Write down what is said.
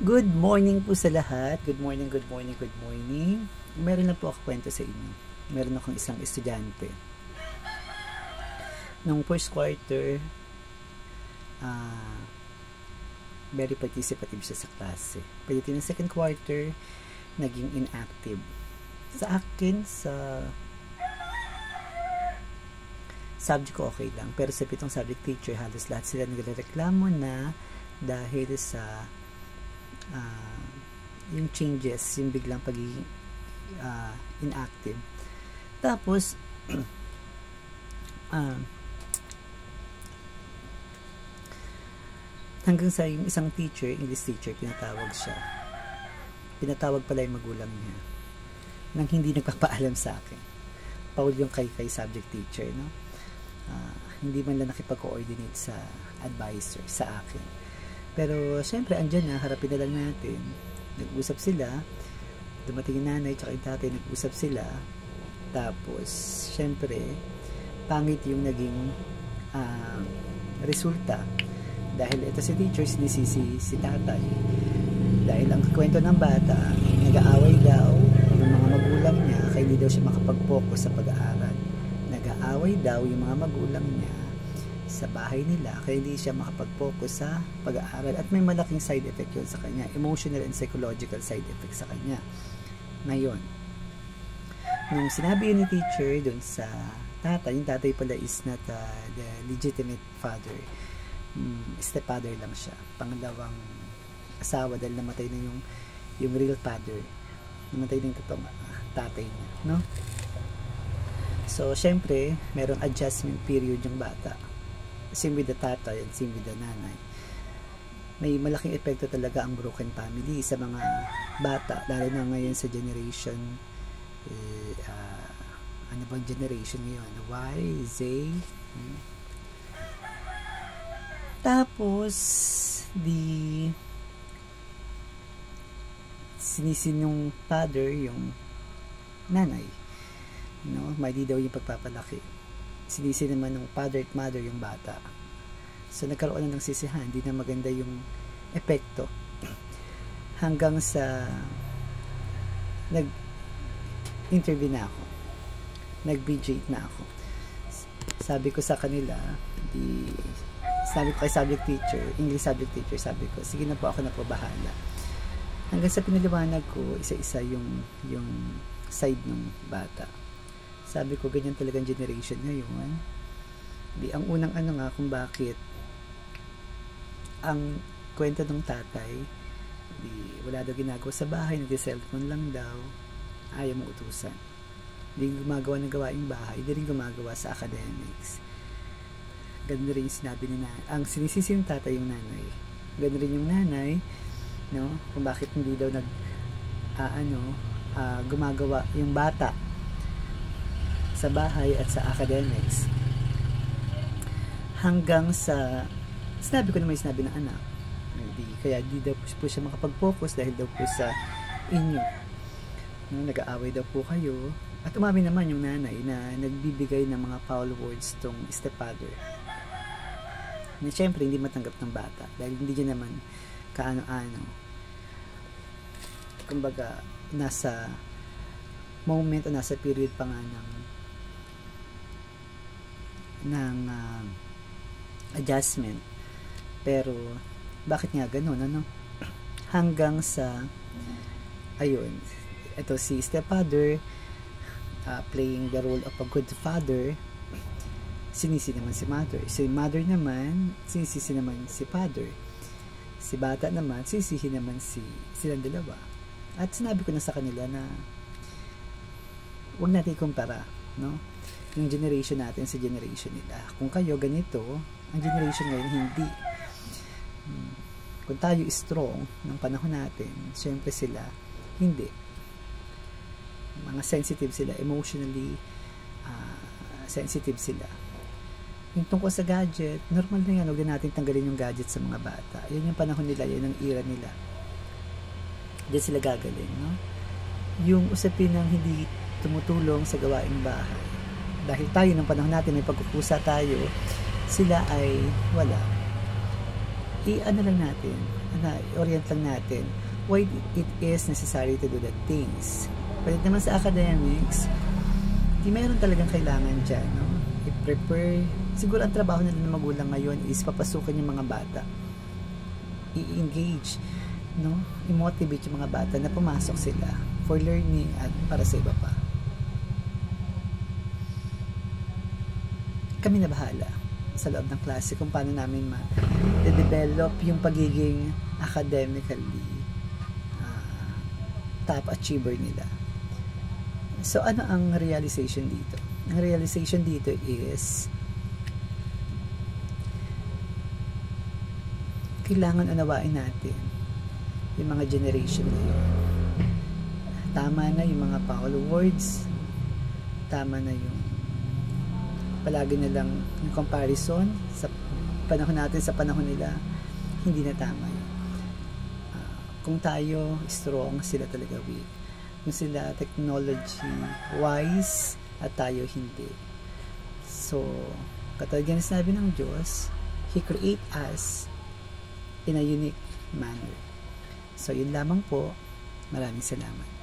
Good morning po sa lahat. Good morning, good morning, good morning. Meron na po ako kwento sa inyo. Meron akong isang estudyante. Nung first quarter, very participative siya sa klase. Pagdating ng second quarter, naging inactive. Sa akin, sa subject ko okay lang. Pero sa pitong subject teacher, halos lahat sila nagrereklamo na dahil sa yung changes, yung biglang pagiging inactive. Tapos hanggang sa yung isang teacher, English teacher, pinatawag pala yung magulang niya nang hindi nagpapaalam sa akin. Paul yung kay subject teacher, no? Hindi man lang nakipag-coordinate sa advisor sa akin. Pero, syempre, andyan na, harapin na lang natin. Nag-usap sila. Dumating yung nanay, tsaka yung tatay, nag-usap sila. Tapos, syempre, pangit yung naging resulta. Dahil ito si teacher, sinisisi si tatay. Dahil ang kwento ng bata, nag-aaway daw yung mga magulang niya, kaya hindi daw siya makapag-focus sa pag-aaral. Nag-aaway daw yung mga magulang niya sa bahay nila, kaya hindi siya makapag-focus sa pag-aaral at may malaking side effect yun sa kanya, emotional and psychological side effect sa kanya. Ngayon, nung sinabi yun ni teacher dun sa tatay, yung tatay pala is not the legitimate father, stepfather lang siya, pangalawang asawa dahil namatay na yung real father, namatay na yung totoong tatay niya, no? So, syempre, merong adjustment period yung bata. Same with the tatay and same with the nanay. May malaking epekto talaga ang broken family sa mga bata, lalo na ngayon sa generation ano bang generation ngayon? Y, Z, tapos sinisin yung father yung nanay, no? Mali daw yung pagpapalaki. Sinisi naman ng father at mother yung bata. So nagkaroon na ng sisihan, hindi na maganda yung epekto. Hanggang sa nag-interview na ako, nag-mediate na ako. Sabi ko sa kanila, sabi ko kay subject teacher, English subject teacher, sabi ko, sige na po, ako na po bahala. Hanggang sa pinaliwanag ko, isa-isa yung side ng bata. Sabi ko, ganyan talagang generation ngayon. Ang unang kung bakit ang kwento ng tatay, wala daw ginagawa sa bahay, nag-cellphone lang daw, ayaw mo utusan. Hindi gumagawa ng gawaing bahay, hindi rin gumagawa sa academics. Ganun rin yung sinabi ni nanay. Ang sinisisi ng tatay yung nanay. Ganun rin yung nanay, no? Kung bakit hindi daw gumagawa yung bata sa bahay at sa academics. Hanggang sa sinabi ko naman yung sinabi ng anak, kaya di daw po siya makapag-focus dahil daw po sa inyo, no, nag-aaway daw po kayo. At umamin naman yung nanay na nagbibigay ng mga foul words tong stepfather, na syempre hindi matanggap ng bata dahil hindi niya naman kaano-ano, kumbaga nasa moment o nasa period pa nga ng adjustment. Pero bakit nga ganun, ano? Hanggang sa ayun, ito si stepfather playing the role of a good father, sinisi naman si mother. Si mother naman, sinisisi naman si father. Si bata naman, sisihi naman silang dalawa. At sinabi ko na sa kanila na huwag natin ikumpara, no? Yung generation natin sa generation nila. Kung kayo ganito, ang generation ngayon hindi. Kung tayo strong ng panahon natin, syempre sila hindi. Mga sensitive sila, emotionally sensitive sila. Yung tungkol sa gadget, normal na yan, huwag natin tanggalin yung gadget sa mga bata. Yan yung panahon nila, yan ang era nila. Diyan sila gagaling, no? Yung usapin ng hindi tumutulong sa gawaing bahay, dahil tayo ng panahon natin may pagkukusa tayo, sila ay wala. i-ano lang natin, orient lang natin why it is necessary to do the things. But naman sa academics, di mayroon talagang kailangan dyan, no? I-prepare. Siguro ang trabaho nila ng magulang ngayon is papasukin yung mga bata, i-engage, no? I-motivate yung mga bata na pumasok sila for learning at para sa iba pa. Kami na bahala sa loob ng klase kung paano namin ma-develop yung pagiging academically top achiever nila. So, ano ang realization dito? Ang realization dito is kailangan unawain natin yung mga generation na yun. Tama na yung mga foul words, tama na yung palagi na lang yung comparison sa panahon natin sa panahon nila, hindi na tama yun. Kung tayo strong, sila talaga weak. Kung sila technology wise at tayo hindi. So, katulad yan sinabi ng Diyos, He create us in a unique manner. So, yun lamang po. Maraming salamat.